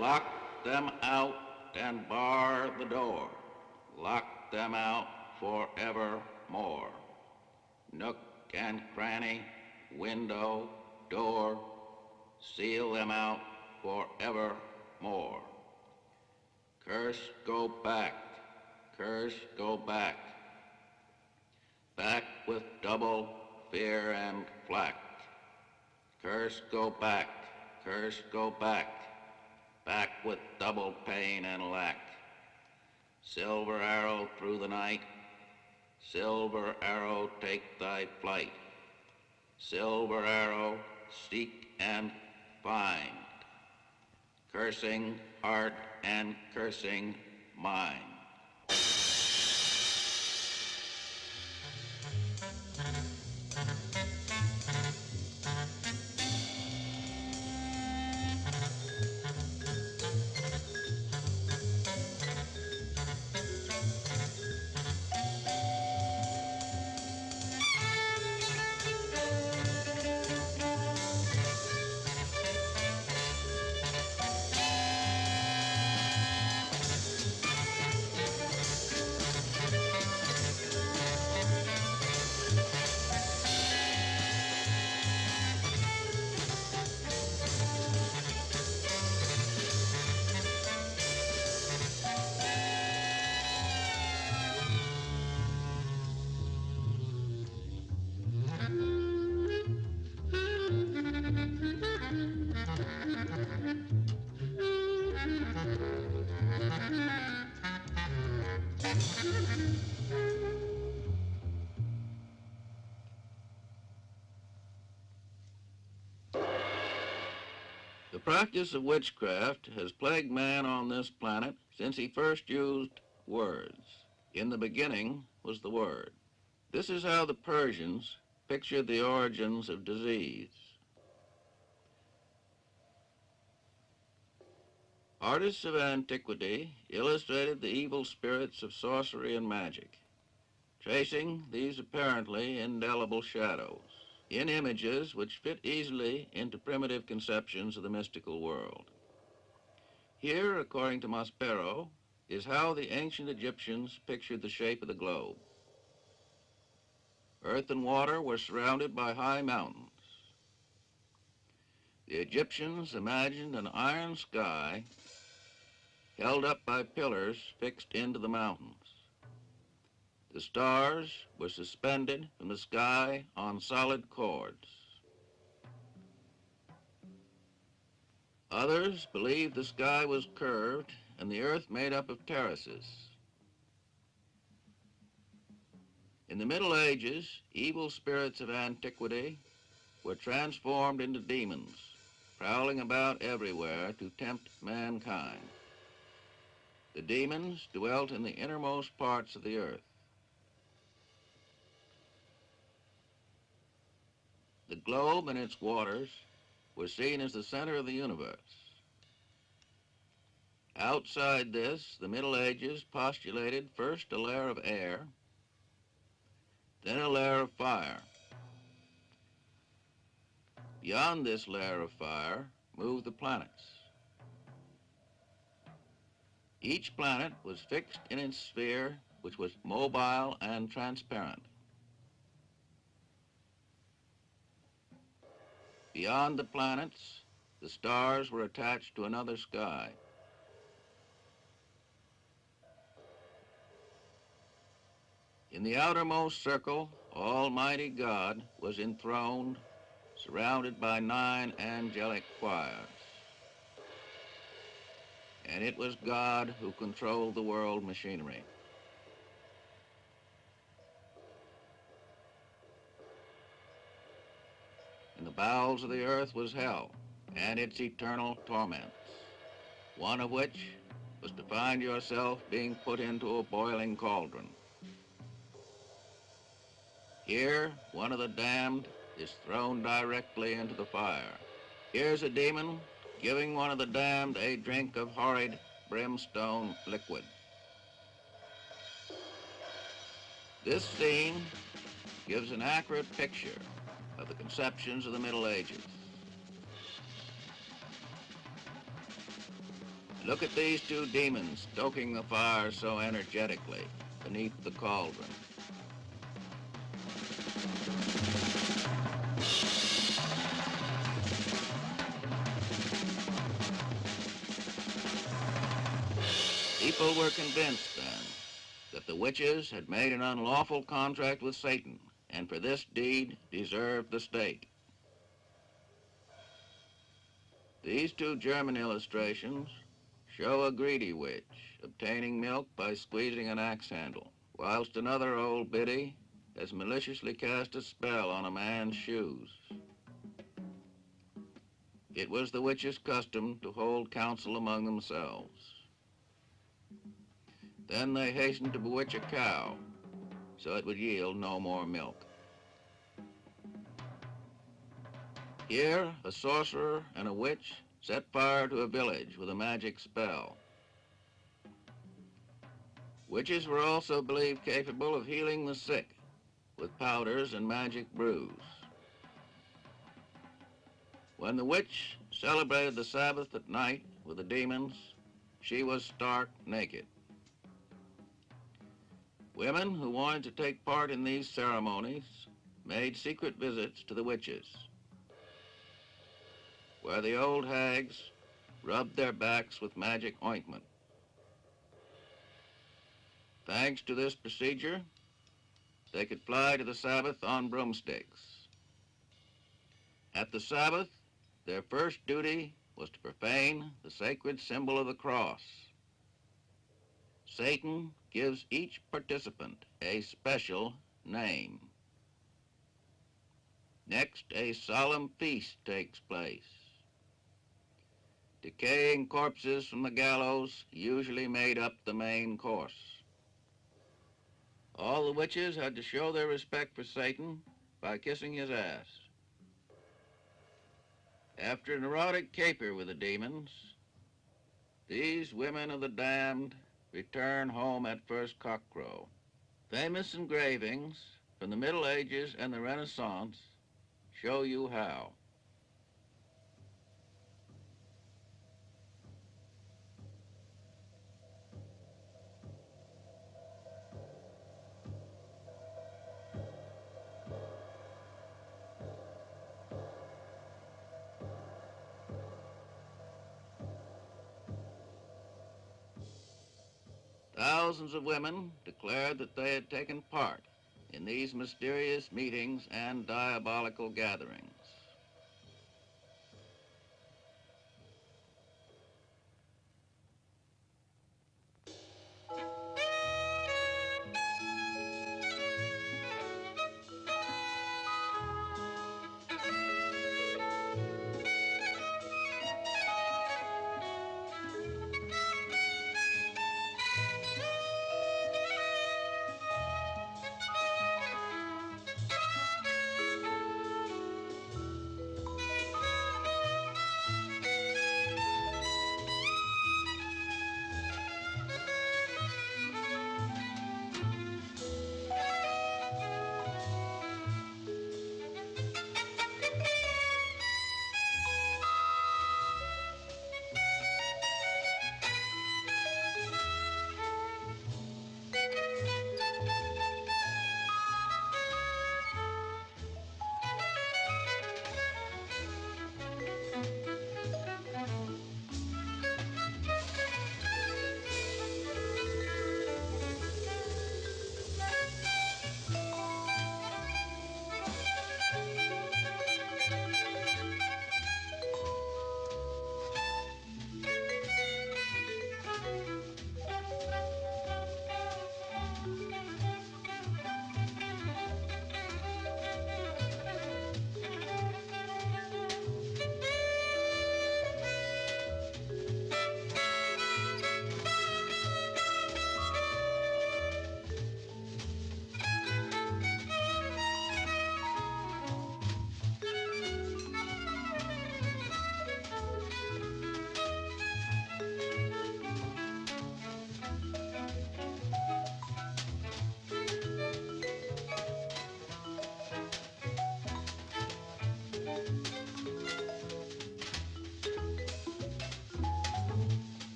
Lock them out and bar the door. Lock them out forevermore. Nook and cranny, window, door, seal them out forevermore. Curse, go back. Curse, go back. Back with double fear and flack. Curse, go back. Curse, go back. Back with double pain and lack. Silver arrow through the night. Silver arrow, take thy flight. Silver arrow, seek and find. Cursing heart and cursing mind. The practice of witchcraft has plagued man on this planet since he first used words. In the beginning was the word. This is how the Persians pictured the origins of disease. Artists of antiquity illustrated the evil spirits of sorcery and magic, tracing these apparently indelible shadows in images which fit easily into primitive conceptions of the mystical world. Here, according to Maspero, is how the ancient Egyptians pictured the shape of the globe. Earth and water were surrounded by high mountains. The Egyptians imagined an iron sky held up by pillars fixed into the mountains. The stars were suspended from the sky on solid cords. Others believed the sky was curved and the earth made up of terraces. In the Middle Ages, evil spirits of antiquity were transformed into demons, prowling about everywhere to tempt mankind. The demons dwelt in the innermost parts of the earth. The globe and its waters were seen as the center of the universe. Outside this, the Middle Ages postulated first a layer of air, then a layer of fire. Beyond this layer of fire moved the planets. Each planet was fixed in its sphere, which was mobile and transparent. Beyond the planets, the stars were attached to another sky. In the outermost circle, Almighty God was enthroned, surrounded by 9 angelic choirs. And it was God who controlled the world machinery. In the bowels of the earth was hell and its eternal torments, one of which was to find yourself being put into a boiling cauldron. Here, one of the damned is thrown directly into the fire. Here's a demon giving one of the damned a drink of horrid brimstone liquid. This scene gives an accurate picture of the conceptions of the Middle Ages. Look at these two demons stoking the fire so energetically beneath the cauldron. People were convinced then that the witches had made an unlawful contract with Satan, and for this deed deserved the stake. These two German illustrations show a greedy witch obtaining milk by squeezing an axe handle, whilst another old biddy has maliciously cast a spell on a man's shoes. It was the witches' custom to hold counsel among themselves. Then they hastened to bewitch a cow so it would yield no more milk. Here, a sorcerer and a witch set fire to a village with a magic spell. Witches were also believed capable of healing the sick with powders and magic brews. When the witch celebrated the Sabbath at night with the demons, she was stark naked. Women who wanted to take part in these ceremonies made secret visits to the witches, where the old hags rubbed their backs with magic ointment. Thanks to this procedure, they could fly to the Sabbath on broomsticks. At the Sabbath, their first duty was to profane the sacred symbol of the cross. Satan gives each participant a special name. Next, a solemn feast takes place. Decaying corpses from the gallows usually made up the main course. All the witches had to show their respect for Satan by kissing his ass. After an erotic caper with the demons, these women of the damned return home at first cockcrow. Famous engravings from the Middle Ages and the Renaissance show you how. Thousands of women declared that they had taken part in these mysterious meetings and diabolical gatherings.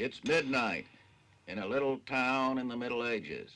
It's midnight in a little town in the Middle Ages.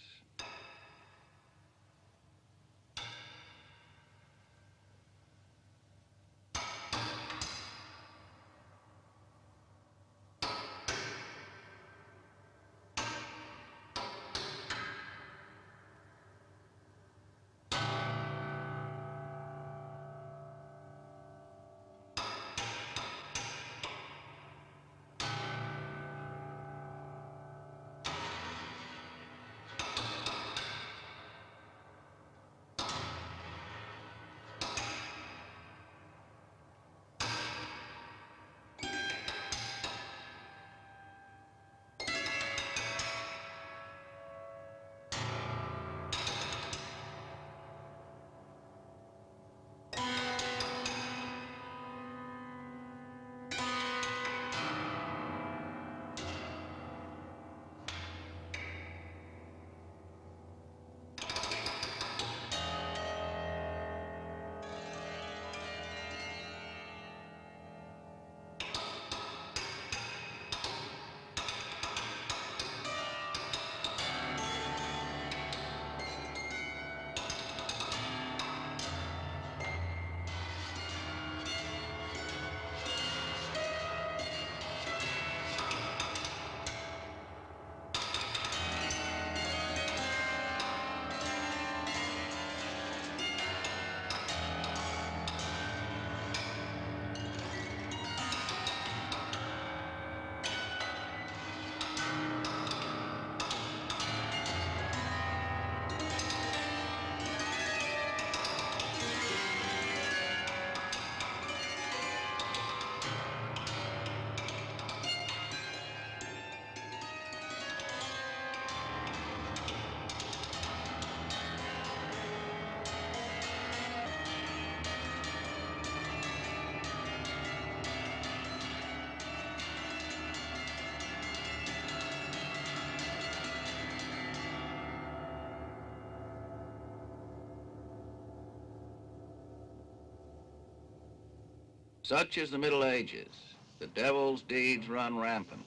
Such is the Middle Ages. The devil's deeds run rampant.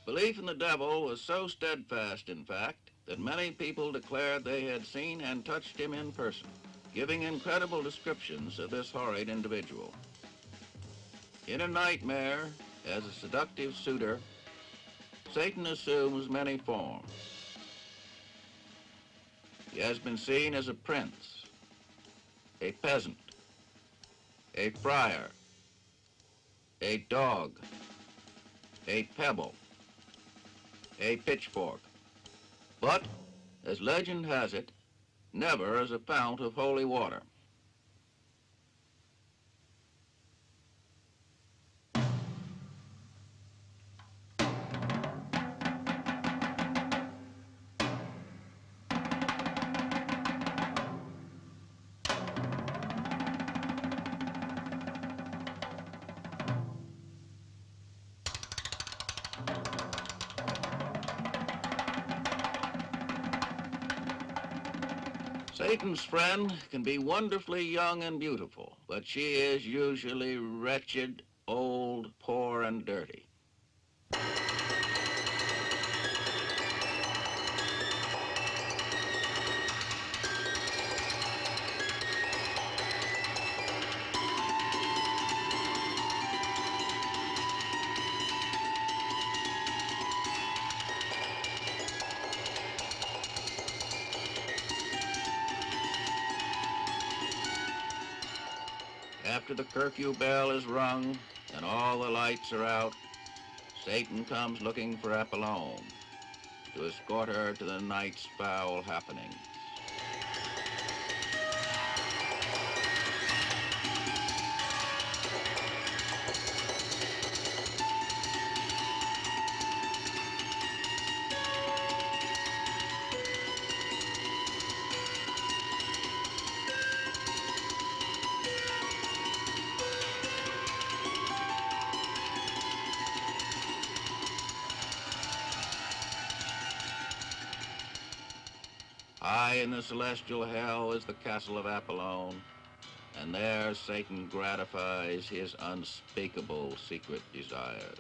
Belief in the devil was so steadfast, in fact, that many people declared they had seen and touched him in person, giving incredible descriptions of this horrid individual. In a nightmare, as a seductive suitor, Satan assumes many forms. He has been seen as a prince, a peasant, a friar, a dog, a pebble, a pitchfork, but, as legend has it, never as a fount of holy water. Satan's friend can be wonderfully young and beautiful, but she is usually wretched, old, poor, and dirty. after the curfew bell is rung and all the lights are out, Satan comes looking for Apollyon to escort her to the night's foul happenings. High in the celestial hell is the castle of Apollyon, and there Satan gratifies his unspeakable secret desires.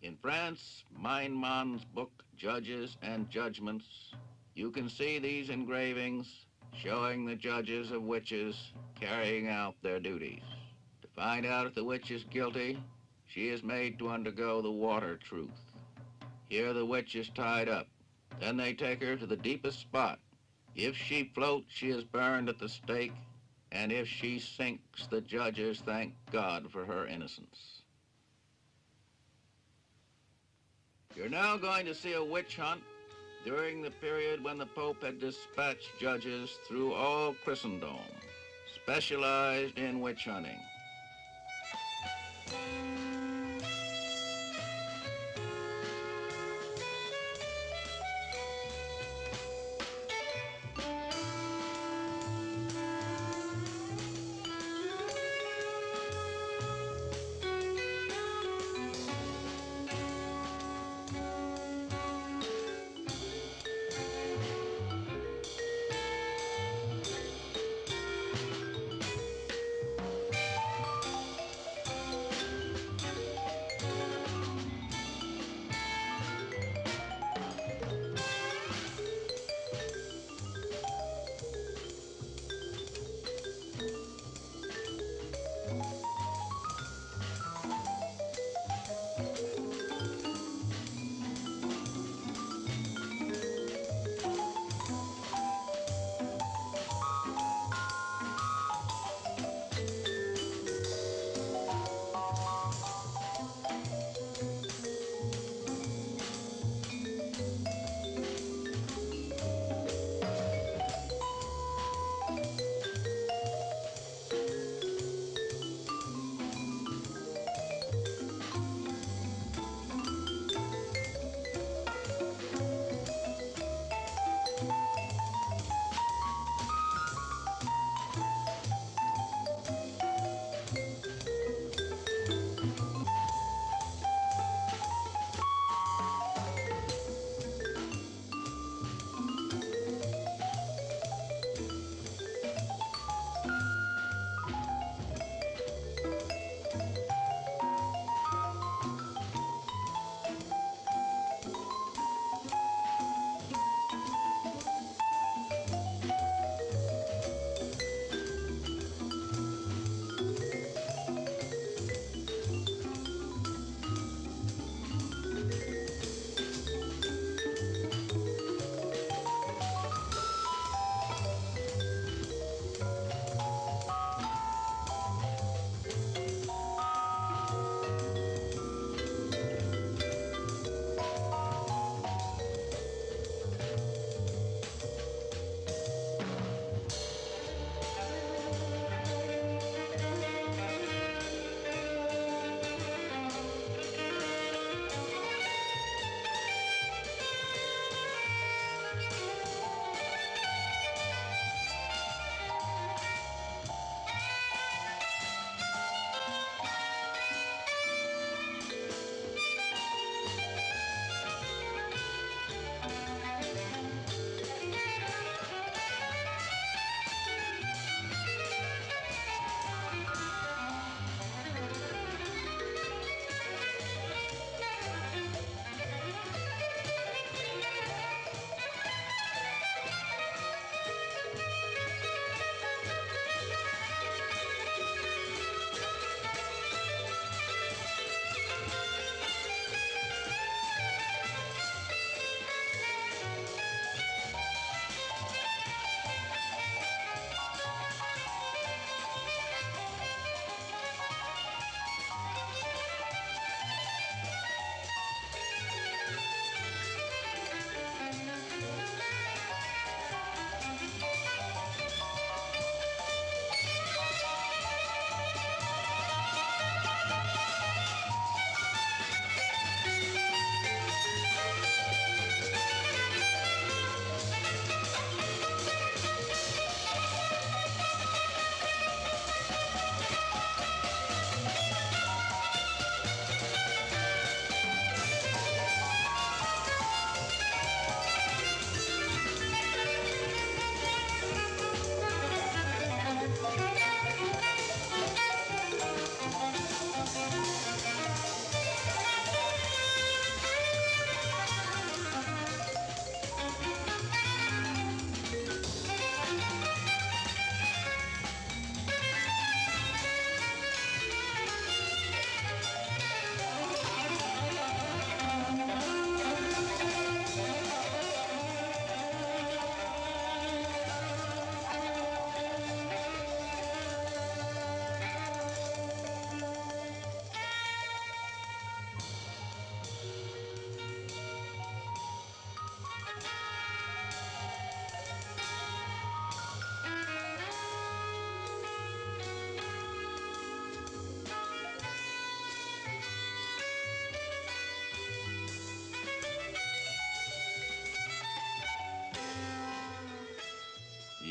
In France, Meinmann's book, Judges and Judgments, you can see these engravings showing the judges of witches carrying out their duties. To find out if the witch is guilty, she is made to undergo the water truth. Here the witch is tied up. Then they take her to the deepest spot. If she floats, she is burned at the stake, and if she sinks, the judges thank God for her innocence. You're now going to see a witch hunt during the period when the Pope had dispatched judges through all Christendom, specialized in witch hunting.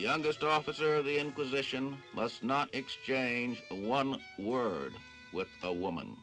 youngest officer of the Inquisition must not exchange one word with a woman.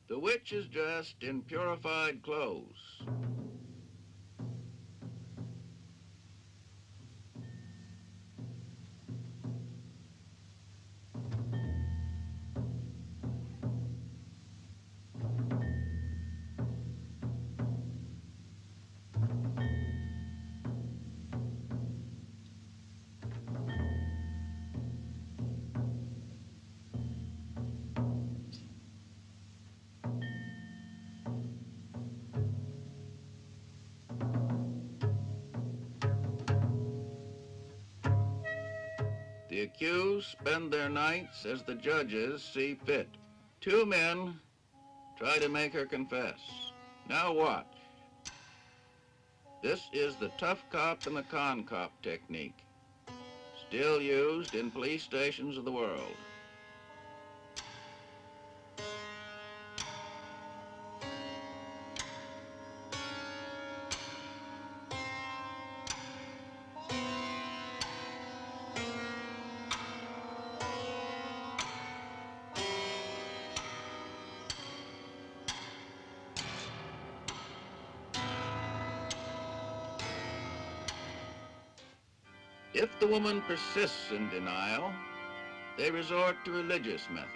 The witch is dressed in purified clothes. The accused spend their nights as the judges see fit. Two men try to make her confess. Now watch. This is the tough cop and the con cop technique, still used in police stations of the world. If the woman persists in denial, they resort to religious methods.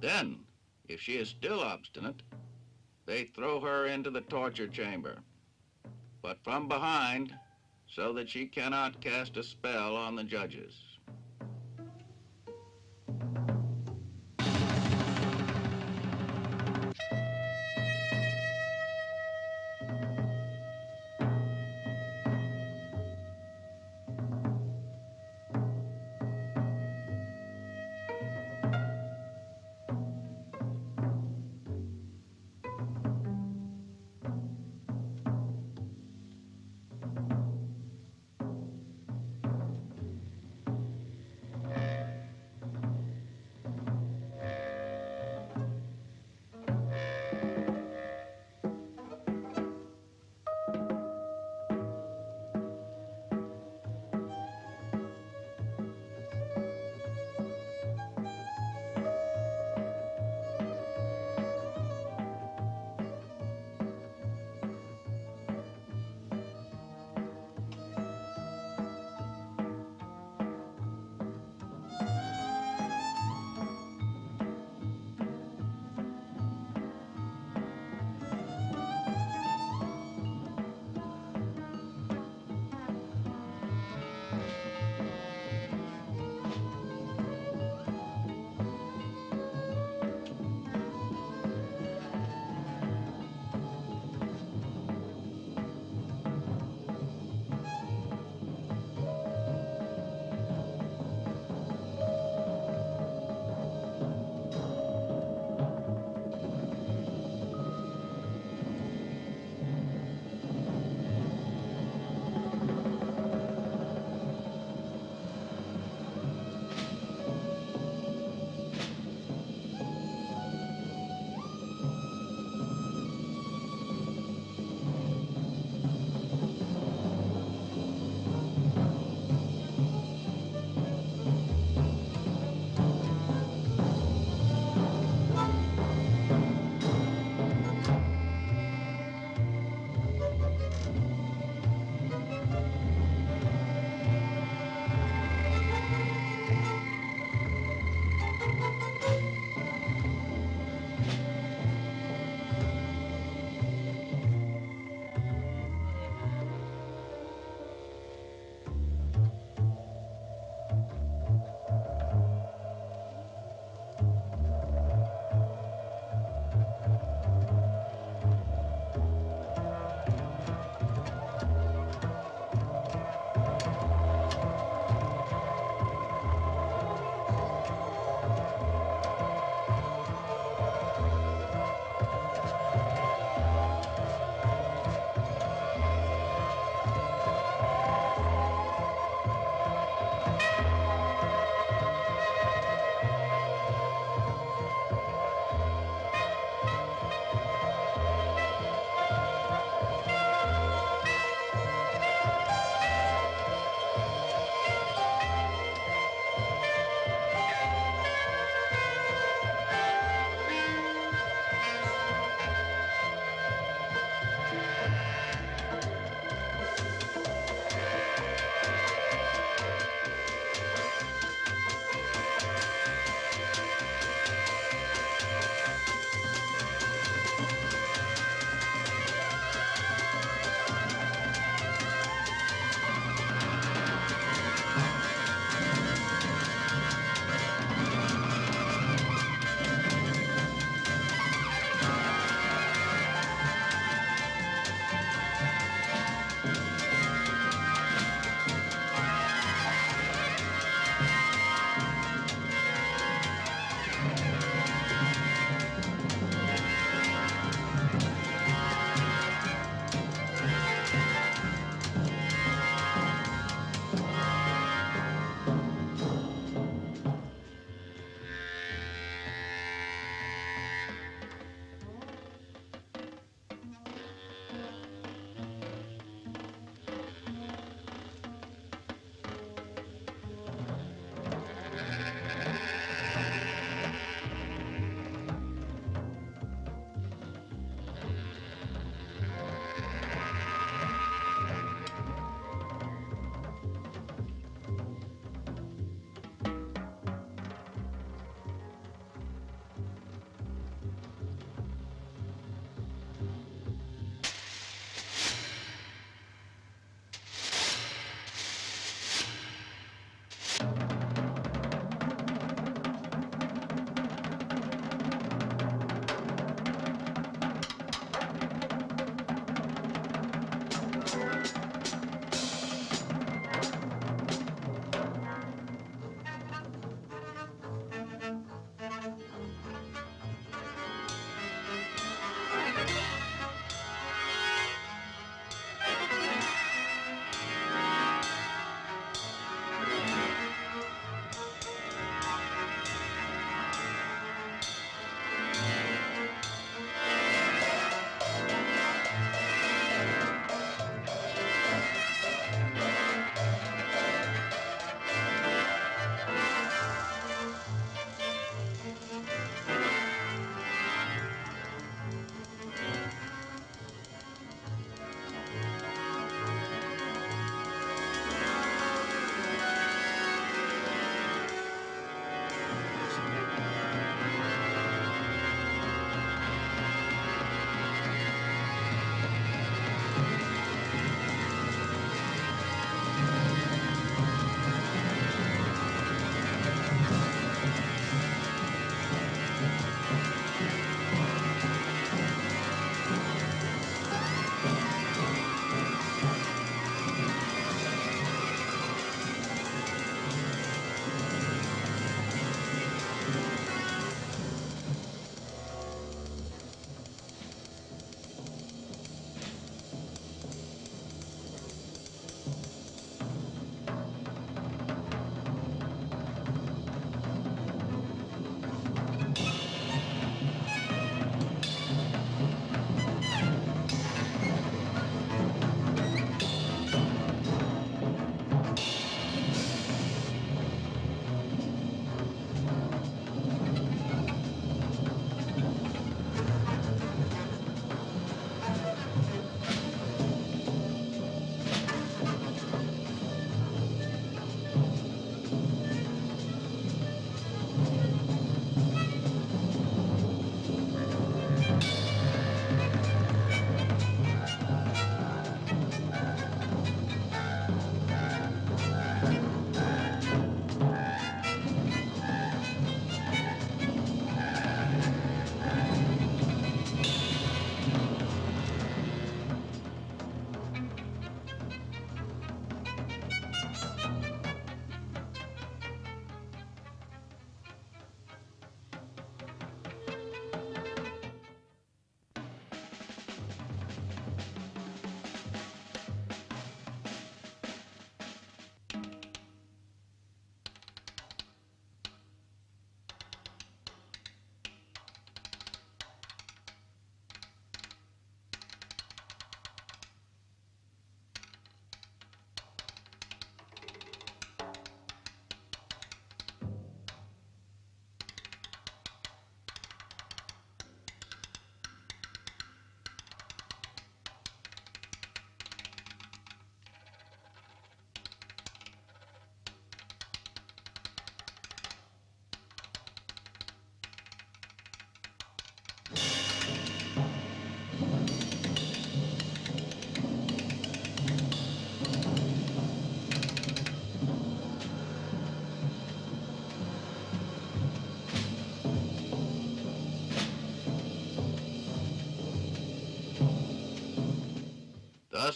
Then, if she is still obstinate, they throw her into the torture chamber, but from behind, so that she cannot cast a spell on the judges.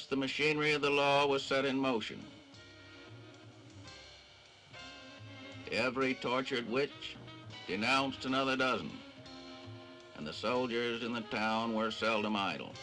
the machinery of the law was set in motion. Every tortured witch denounced another dozen, and the soldiers in the town were seldom idle.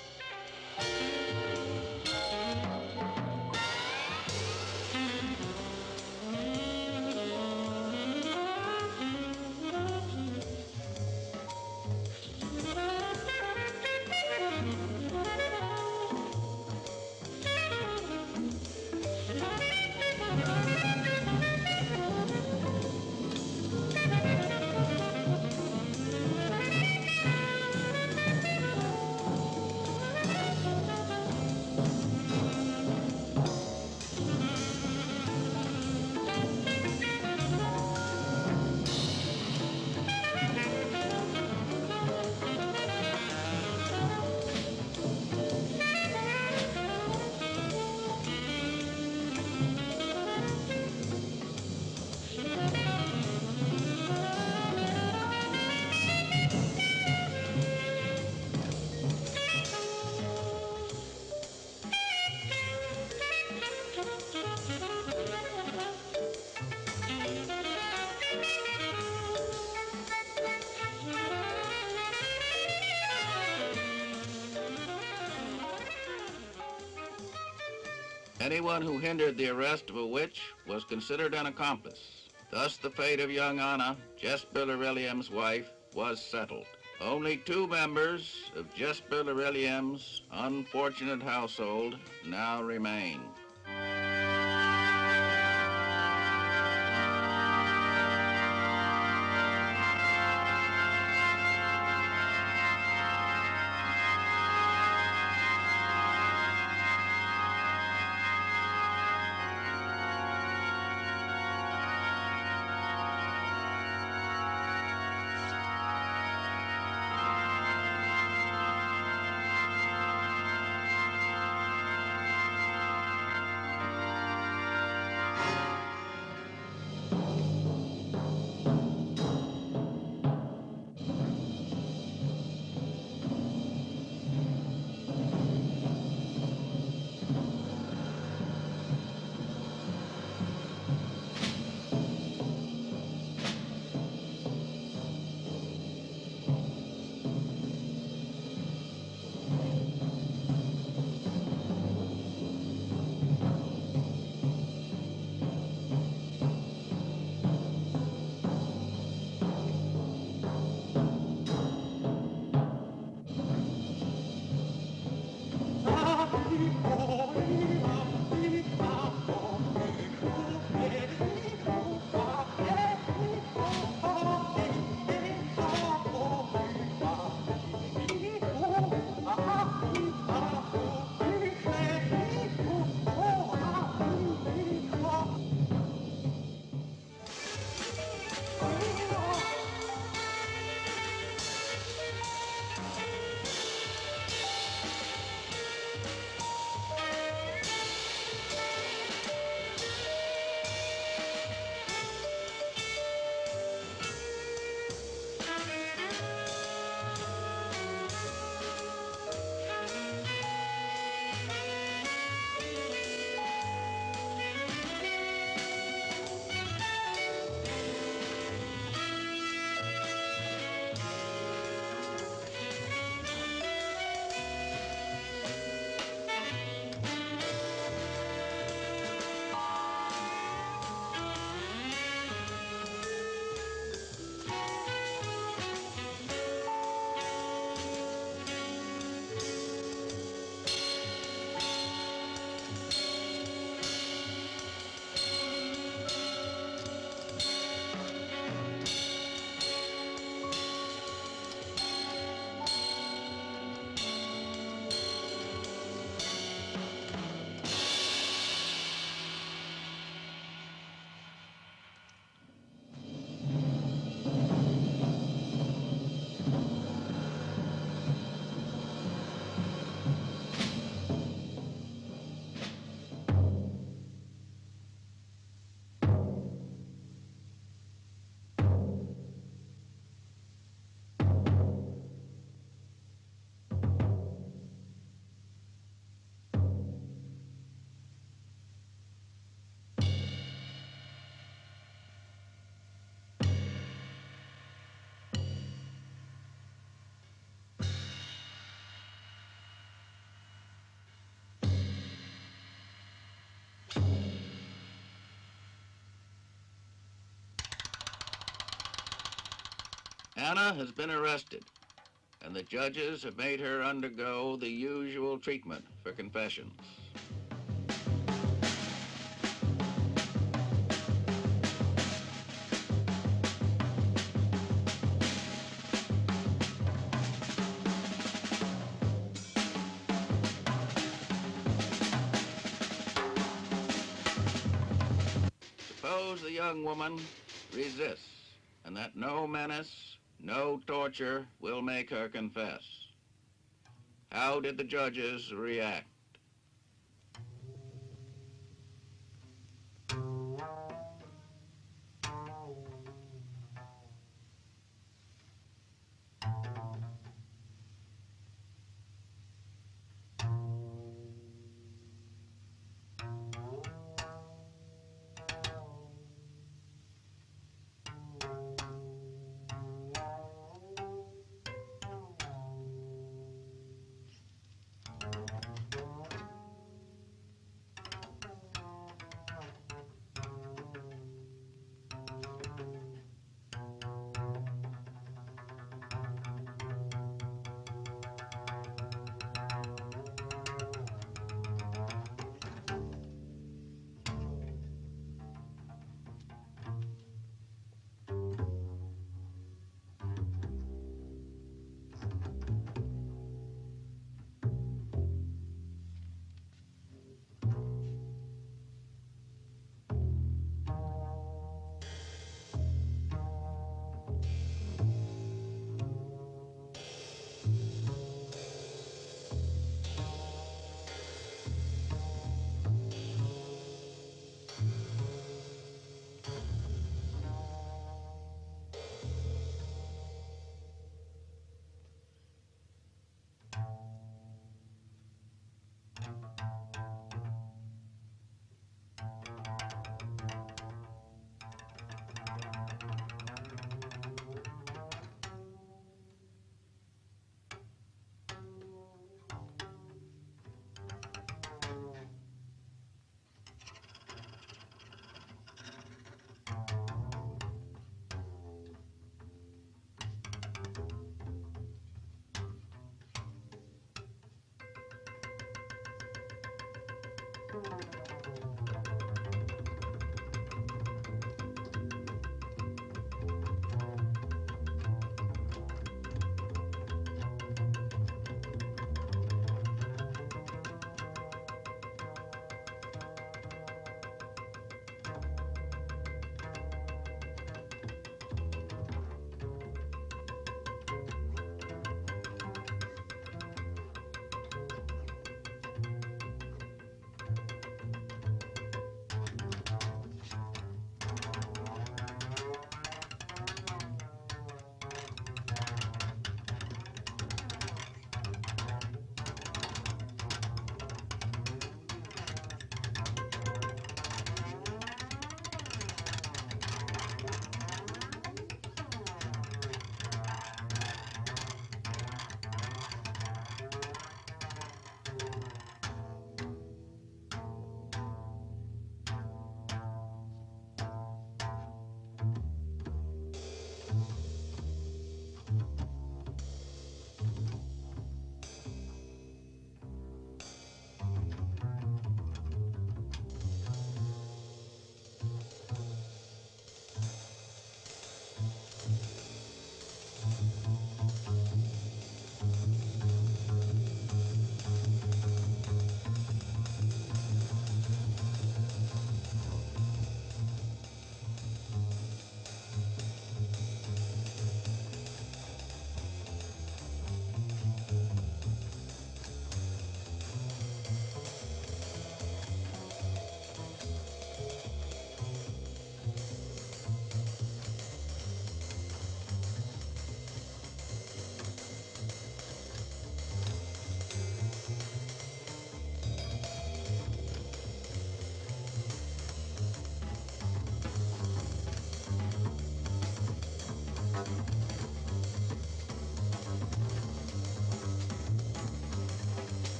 Anyone who hindered the arrest of a witch was considered an accomplice. Thus the fate of young Anna, Jesper Lorellium's wife, was settled. Only 2 members of Jesper Lorellium's unfortunate household now remain. Anna has been arrested, and the judges have made her undergo the usual treatment for confessions. Suppose the young woman resists, and that no menace, no torture will make her confess. How did the judges react?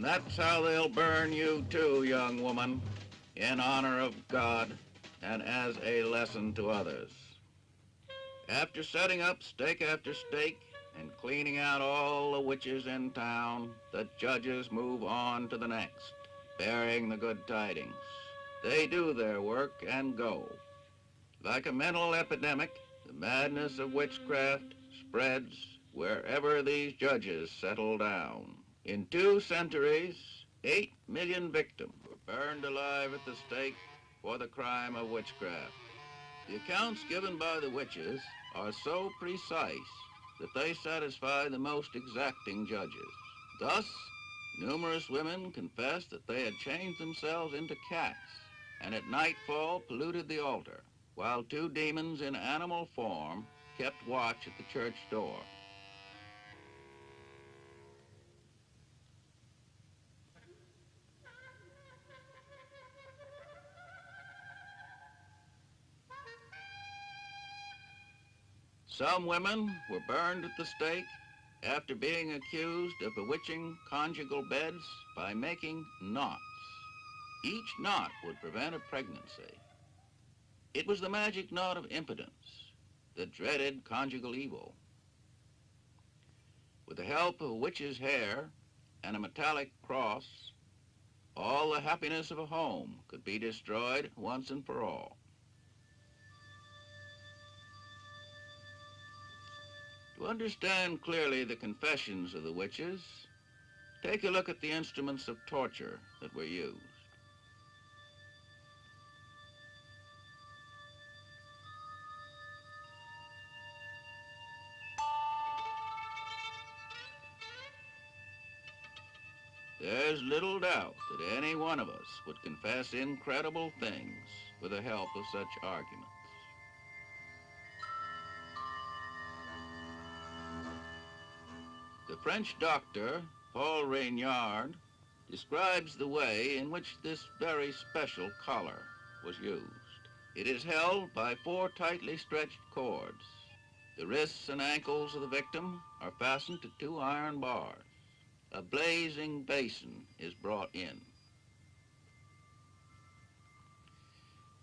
that's how they'll burn you too, young woman, in honor of God and as a lesson to others. After setting up stake after stake and cleaning out all the witches in town, the judges move on to the next, bearing the good tidings. They do their work and go. Like a mental epidemic, the madness of witchcraft spreads wherever these judges settle down. In 2 centuries, 8 million victims were burned alive at the stake for the crime of witchcraft. The accounts given by the witches are so precise that they satisfy the most exacting judges. Thus, numerous women confessed that they had changed themselves into cats and at nightfall polluted the altar, while 2 demons in animal form kept watch at the church door. Some women were burned at the stake after being accused of bewitching conjugal beds by making knots. Each knot would prevent a pregnancy. It was the magic knot of impotence, the dreaded conjugal evil. With the help of a witch's hair and a metallic cross, all the happiness of a home could be destroyed once and for all. To understand clearly the confessions of the witches, take a look at the instruments of torture that were used. There's little doubt that any one of us would confess incredible things with the help of such arguments. The French doctor, Paul Regnard, describes the way in which this very special collar was used. It is held by 4 tightly stretched cords. The wrists and ankles of the victim are fastened to 2 iron bars. A blazing basin is brought in.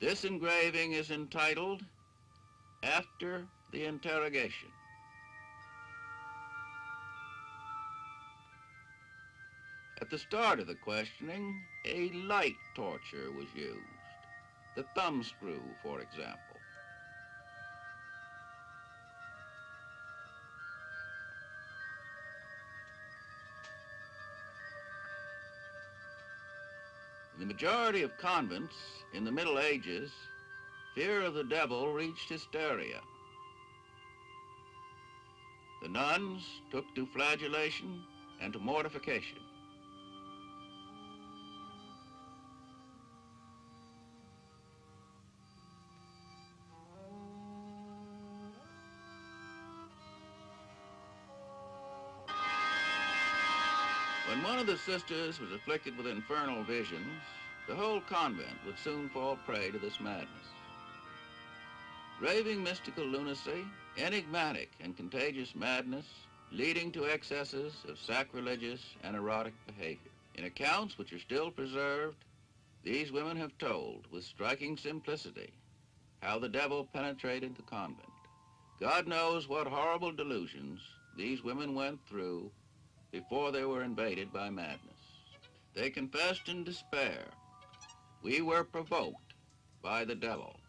This engraving is entitled, After the Interrogation. At the start of the questioning, a light torture was used. The thumb screw, for example. In the majority of convents in the Middle Ages, fear of the devil reached hysteria. The nuns took to flagellation and to mortification. When one of the sisters was afflicted with infernal visions, the whole convent would soon fall prey to this madness. Raving mystical lunacy, enigmatic and contagious madness, leading to excesses of sacrilegious and erotic behavior. In accounts which are still preserved, these women have told with striking simplicity how the devil penetrated the convent. God knows what horrible delusions these women went through before they were invaded by madness. They confessed in despair, "We were provoked by the devil."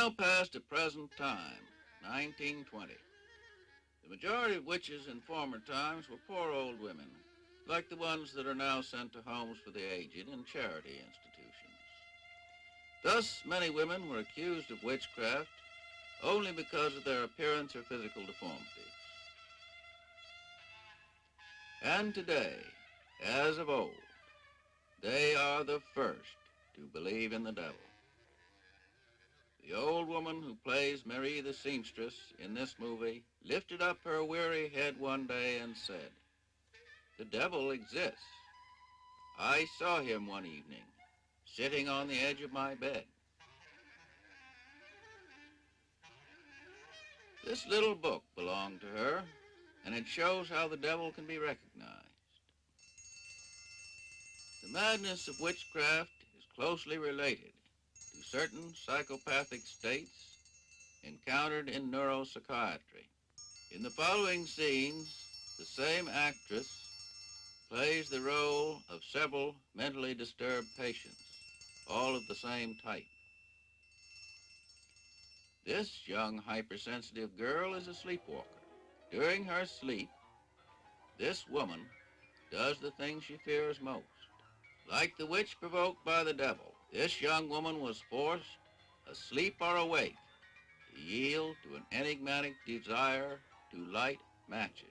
now pass to present time, 1920. The majority of witches in former times were poor old women, like the ones that are now sent to homes for the aged and charity institutions. Thus, many women were accused of witchcraft only because of their appearance or physical deformities. And today, as of old, they are the first to believe in the devil. The old woman who plays Marie the seamstress in this movie lifted up her weary head one day and said, "The devil exists. I saw him one evening, sitting on the edge of my bed." This little book belonged to her, and it shows how the devil can be recognized. The madness of witchcraft is closely related to certain psychopathic states encountered in neuropsychiatry. In the following scenes, the same actress plays the role of several mentally disturbed patients, all of the same type. This young hypersensitive girl is a sleepwalker. During her sleep, this woman does the thing she fears most. Like the witch provoked by the devil, this young woman was forced, asleep or awake, to yield to an enigmatic desire to light matches.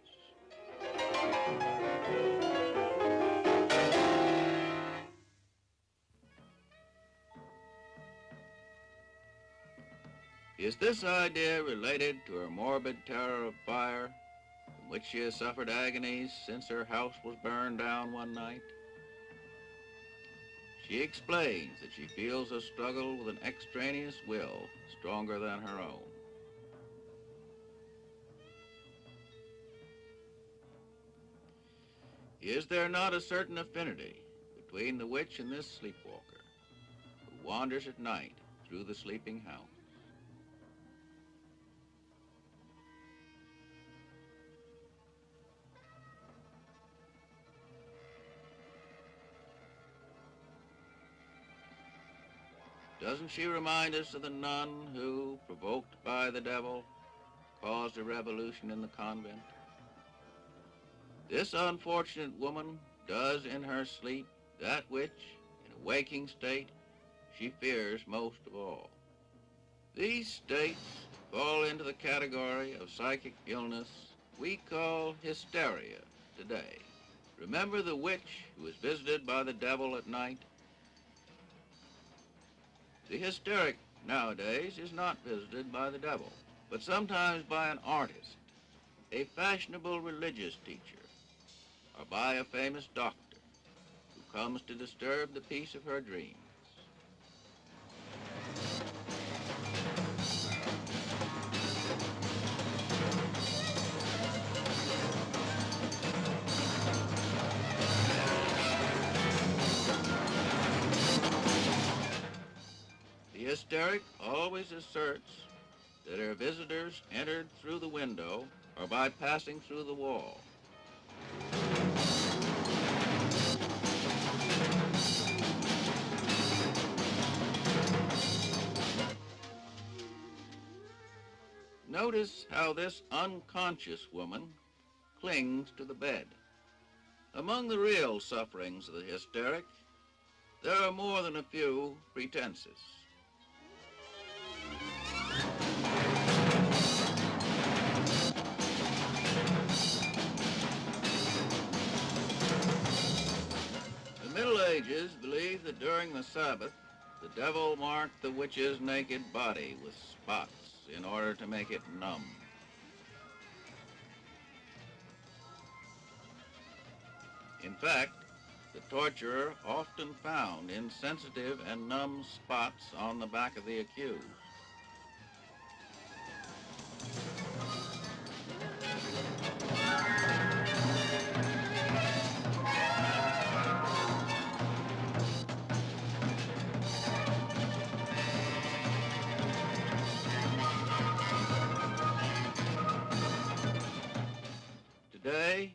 Is this idea related to her morbid terror of fire, from which she has suffered agonies since her house was burned down one night? She explains that she feels a struggle with an extraneous will stronger than her own. Is there not a certain affinity between the witch and this sleepwalker who wanders at night through the sleeping house? Doesn't she remind us of the nun who, provoked by the devil, caused a revolution in the convent? This unfortunate woman does in her sleep that which, in a waking state, she fears most of all. These states fall into the category of psychic illness we call hysteria today. Remember the witch who is visited by the devil at night? The hysteric nowadays is not visited by the devil, but sometimes by an artist, a fashionable religious teacher, or by a famous doctor who comes to disturb the peace of her dreams. The hysteric always asserts that her visitors entered through the window or by passing through the wall. Notice how this unconscious woman clings to the bed. Among the real sufferings of the hysteric, there are more than a few pretenses. The Middle Ages believed that during the Sabbath, the devil marked the witch's naked body with spots in order to make it numb. In fact, the torturer often found insensitive and numb spots on the back of the accused. Today,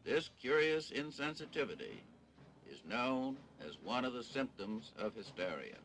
this curious insensitivity is known as one of the symptoms of hysteria.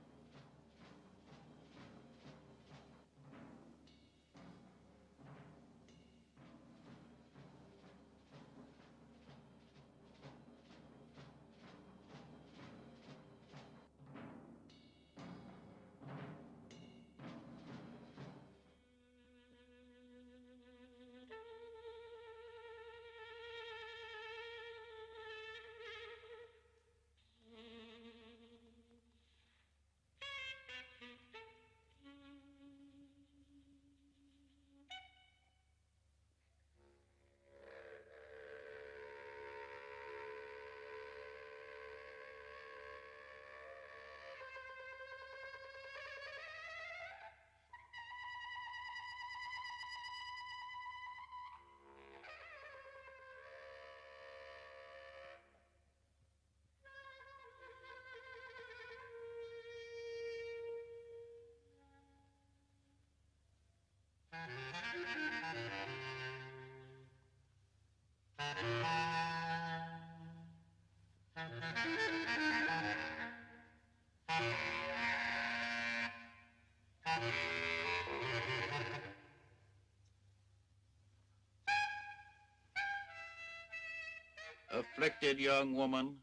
afflicted young woman,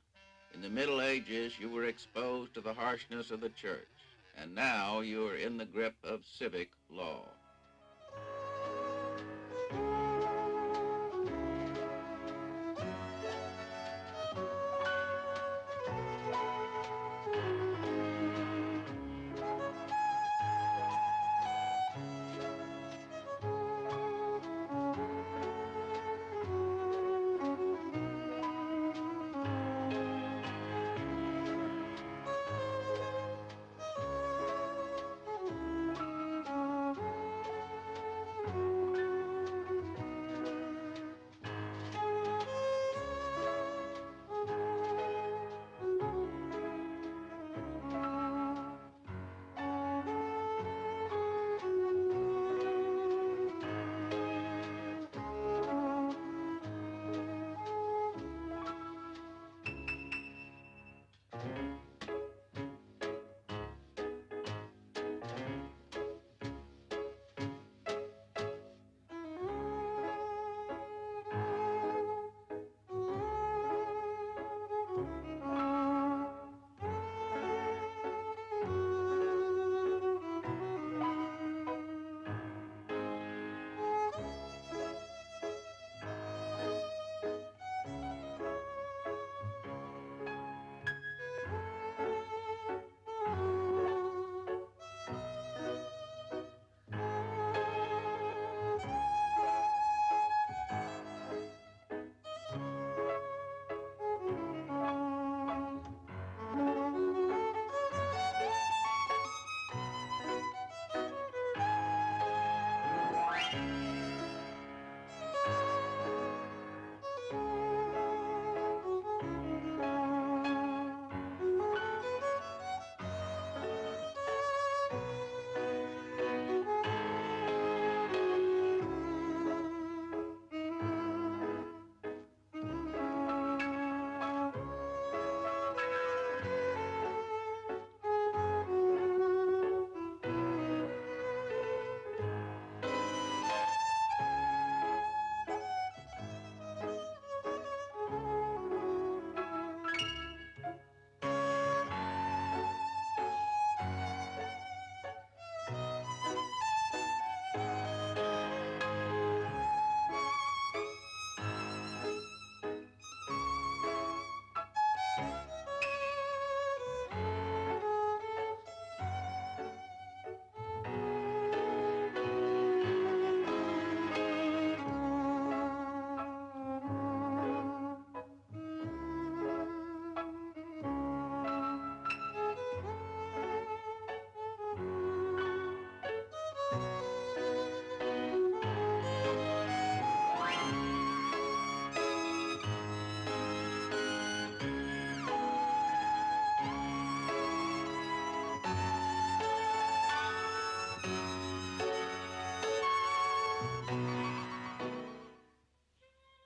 in the Middle Ages you were exposed to the harshness of the church, and now you are in the grip of civic law.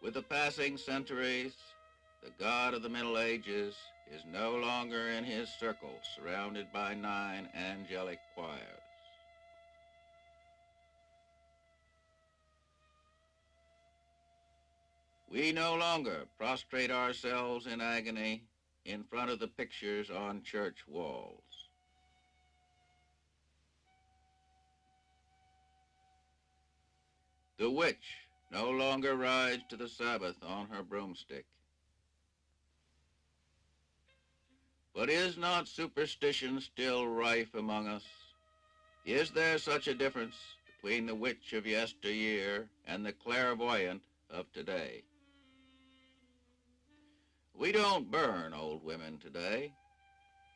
With the passing centuries, the god of the Middle Ages is no longer in his circle, surrounded by 9 angelic choirs. We no longer prostrate ourselves in agony in front of the pictures on church walls. The witch no longer rides to the Sabbath on her broomstick. But is not superstition still rife among us? Is there such a difference between the witch of yesteryear and the clairvoyant of today? We don't burn old women today,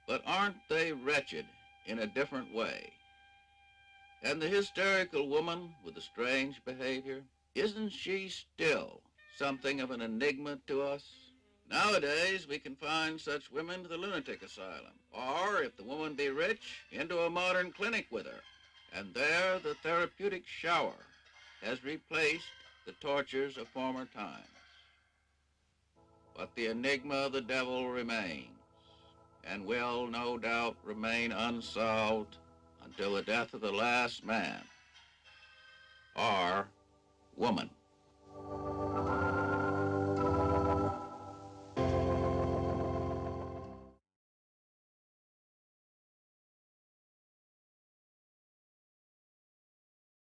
but aren't they wretched in a different way? And the hysterical woman with the strange behavior, isn't she still something of an enigma to us? Nowadays, we can find such women to the lunatic asylum, or, if the woman be rich, into a modern clinic with her. And there the therapeutic shower has replaced the tortures of former times. But the enigma of the devil remains, and will, no doubt, remain unsolved until the death of the last man or woman.